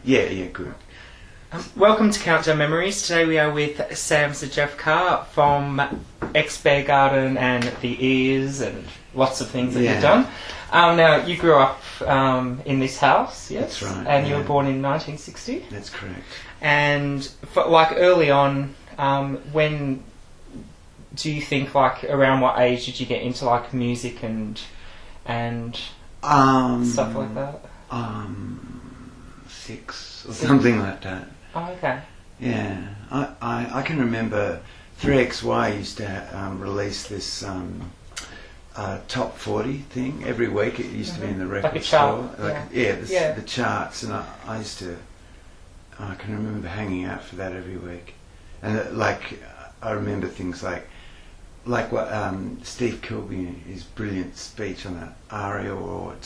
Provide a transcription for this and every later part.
Yeah, good. Welcome to Countdown Memories. Today we are with Sam Sejavka from Ears and Beargarden and the Ears and lots of things that you've done. Now, you grew up in this house, yes? That's right. And you were born in 1960? That's correct. And early on, when do you think, around what age did you get into music and stuff like that? 6 or something like that. Oh, okay. Yeah, I can remember 3XY used to release this top 40 thing every week. It used to be in the record store. The charts, and I used to. I can remember hanging out for that every week, and I remember things like what Steve Kilbey, his brilliant speech on that ARIA Award,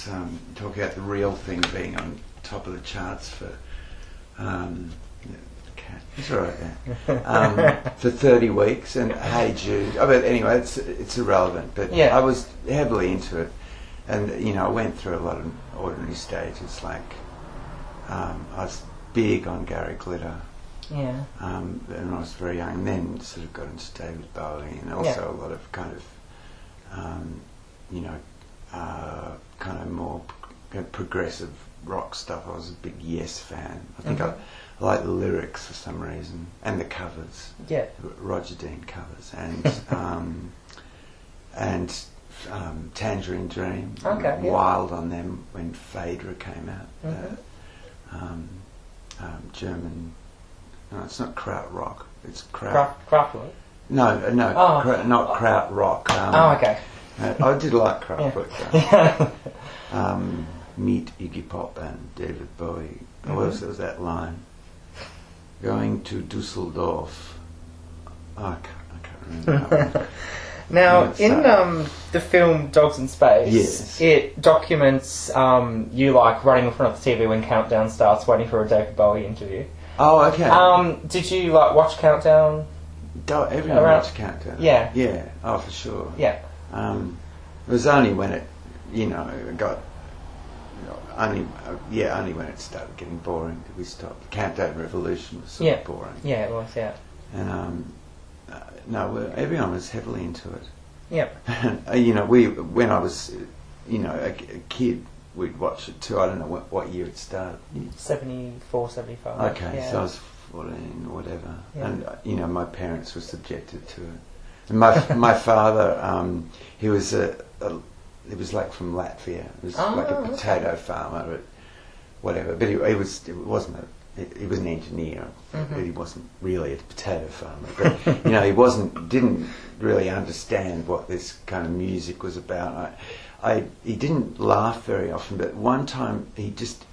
talking about the real thing being on top of the charts for it's all right there. For 30 weeks, and Hey Jude. But anyway, it's irrelevant. But I was heavily into it, and I went through a lot of ordinary stages. I was big on Gary Glitter. Yeah. And I was very young, and then sort of got into David Bowie, and also a lot of kind of more progressive rock stuff. I was a big Yes fan. I think I like the lyrics for some reason, and the covers. Yeah. Roger Dean covers, and Tangerine Dream. Okay. Wild on them when Phaedra came out. German. No, it's not krautrock. It's Kraftwerk? No. Not krautrock. Okay. I did like Kraftwerk. Meet Iggy Pop and David Bowie. What else was that line? Going to Dusseldorf. I can't remember that one. Now, in the film Dogs in Space, it documents you running in front of the TV when Countdown starts, waiting for a David Bowie interview. Oh, okay. Did you watch Countdown? Everyone watched Countdown. Yeah. Yeah. Oh, for sure. Yeah. It was only when it, got. Only when it started getting boring did we stop. The Countdown Revolution was sort of boring. Yeah, it was. Yeah. And everyone was heavily into it. Yep. When I was, a kid, we'd watch it too. I don't know what year it started. 74, 75. Okay, so I was 14 or whatever, and my parents were subjected to it. And my father, he was from Latvia. He was a potato farmer, whatever. But he was an engineer, but he wasn't really a potato farmer. But he didn't really understand what this kind of music was about. He didn't laugh very often, but one time he just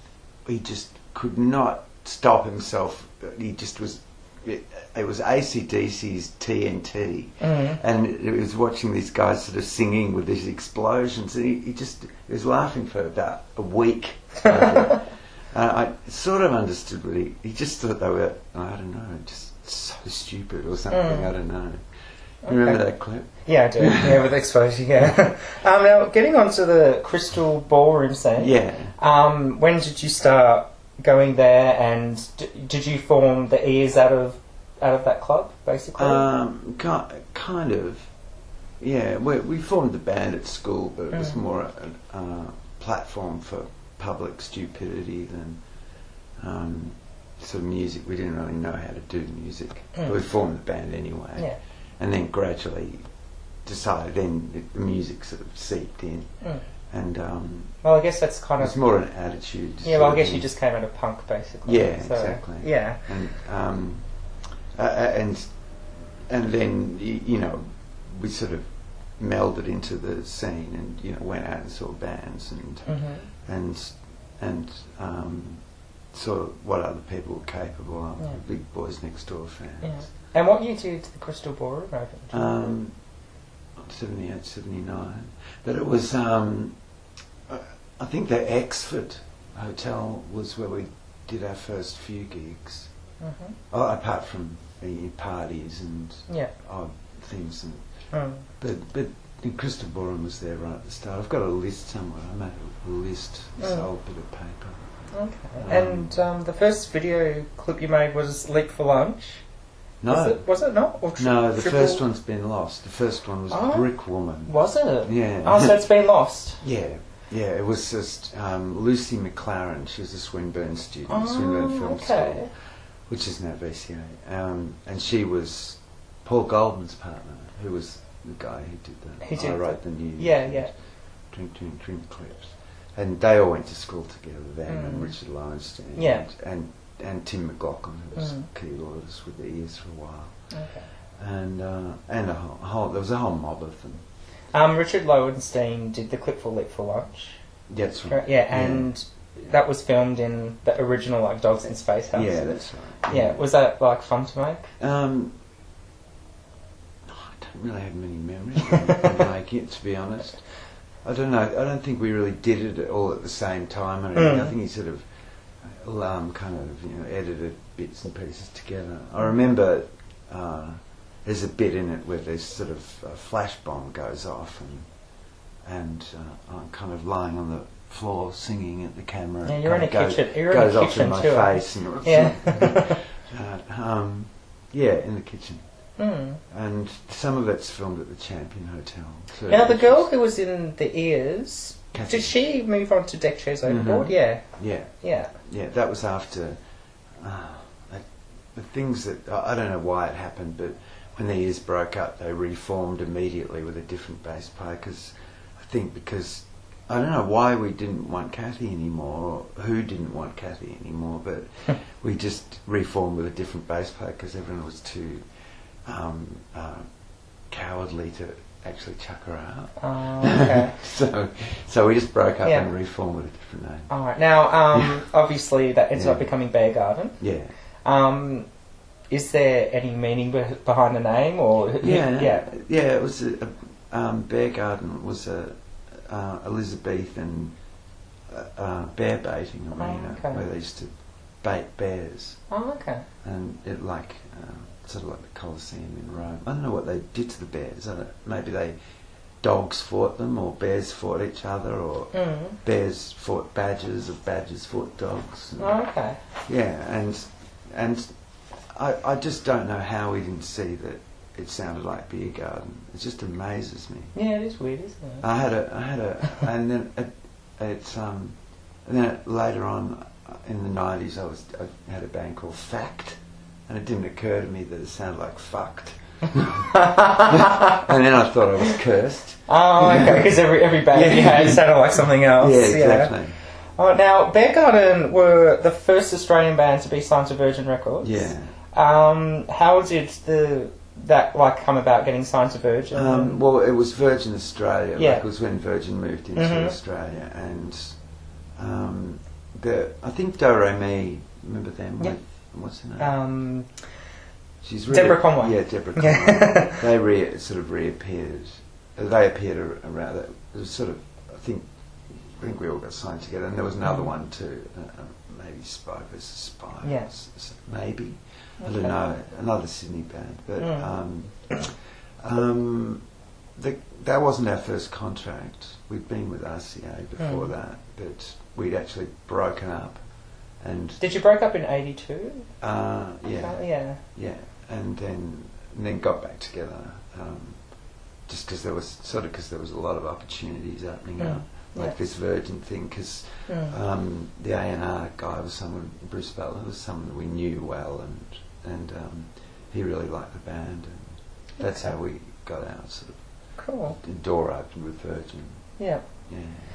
could not stop himself. He just was. It was AC/DC's TNT, and it was watching these guys sort of singing with these explosions, and he was laughing for about a week. I sort of understood what he just thought they were, I don't know, just so stupid or something. I don't know. You remember that clip? Yeah, I do. Yeah, with exposure. Yeah. Now, getting on to the Crystal Ballroom scene. Yeah. When did you start going there, and did you form the Ears out of that club, basically? Kind of. Yeah, we formed the band at school, but it was more a platform for public stupidity than sort of music. We didn't really know how to do music, but we formed the band anyway. Yeah. And then gradually decided, then the music sort of seeped in. And well, I guess that's kind of... It's more an attitude. Yeah, well, I guess you just came out of punk, basically. Yeah, so, exactly. Yeah. And then, we sort of melded into the scene and, went out and saw bands and saw what other people were capable of. Yeah. Big Boys Next Door fans. Yeah. And what year did you to the Crystal Ballroom open? 78, 79. But it was, I think the Exford Hotel was where we did our first few gigs. Apart from parties and odd things. But the Crystal Ballroom was there right at the start. I've got a list somewhere. I made a list, this old bit of paper. Okay. And the first video clip you made was Leap for Lunch. No. Was it not? Or No, the first one's been lost. The first one was Brick Woman. Was it? Yeah. Oh, so it's been lost? Yeah. Yeah, it was just Lucy McLaren. She was a Swinburne student, Swinburne Film School, which is now VCA. And she was Paul Goldman's partner, who was the guy who did the I Write the News. Yeah. Drink clips. And they all went to school together, them and Richard Lowenstein. Yeah. And Tim McLaughlin, who was keyboardist with the Ears for a while. Okay. And a whole there was a whole mob of them. Richard Lowenstein did the clip for Leap for Lunch. That's right. Yeah, and that was filmed in the original like Dogs in Space house. Yeah, that's right. Yeah, was that like fun to make? I don't really have many memories of making it, to be honest. I don't know. I don't think we really did it all at the same time. I think he sort of kind of edited bits and pieces together. I remember there's a bit in it where there's sort of a flash bomb goes off and I'm kind of lying on the floor singing at the camera. Yeah, you're in a kitchen. You're goes in a off kitchen in my too. face. And in the kitchen. And some of it's filmed at the Champion Hotel too. Now the girl who was in the Ears, Kathy. did she move on to Deck Chairs Overboard? Yeah. Yeah, that was after the things that I don't know why it happened, but when the Ears broke up, they reformed immediately with a different bass player. Because I don't know why we didn't want Kathy anymore, or who didn't want Kathy anymore, but we just reformed with a different bass player because everyone was too cowardly to actually chuck her out. Okay. so we just broke up and reformed with a different name. All right. Now, obviously, that ended up becoming Beargarden. Yeah. Is there any meaning behind the name, or Yeah. It was Beargarden was a Elizabethan bear baiting arena where they used to bait bears. Oh, okay. And it sort of like the Colosseum in Rome. I don't know what they did to the bears. Maybe dogs fought them, or bears fought each other, or bears fought badgers, or badgers fought dogs. Oh, okay. Yeah, and I just don't know how we didn't see that it sounded like Beargarden. It just amazes me. Yeah, it is weird, isn't it? I had a, and then later on in the 90s, I had a band called Fact. And it didn't occur to me that it sounded like fucked. And then I thought I was cursed. Oh, okay, because every band you had sounded like something else. Yeah, exactly. Yeah. Oh, now, Beargarden were the first Australian band to be signed to Virgin Records. Yeah. How did that come about, getting signed to Virgin? Well, it was Virgin Australia. Yeah. It was when Virgin moved into Australia. And I think Do Re Mi, remember them? Yeah. What's her name? She's Deborah Conway. Yeah, Deborah Conway. They sort of reappeared. They appeared around that. It was sort of, I think we all got signed together, and there was another one too. Maybe Spy vs Spy. Yeah. Maybe. I don't know. Another Sydney band, but that wasn't our first contract. We'd been with RCA before that, but we'd actually broken up. And did you break up in '82? Yeah. Yeah, and then got back together, just because there was a lot of opportunities opening up, like this Virgin thing. Because the A&R guy was someone, Bruce Butler was someone that we knew well, and he really liked the band, and that's how we got our sort of door opened with Virgin. Yeah. Yeah.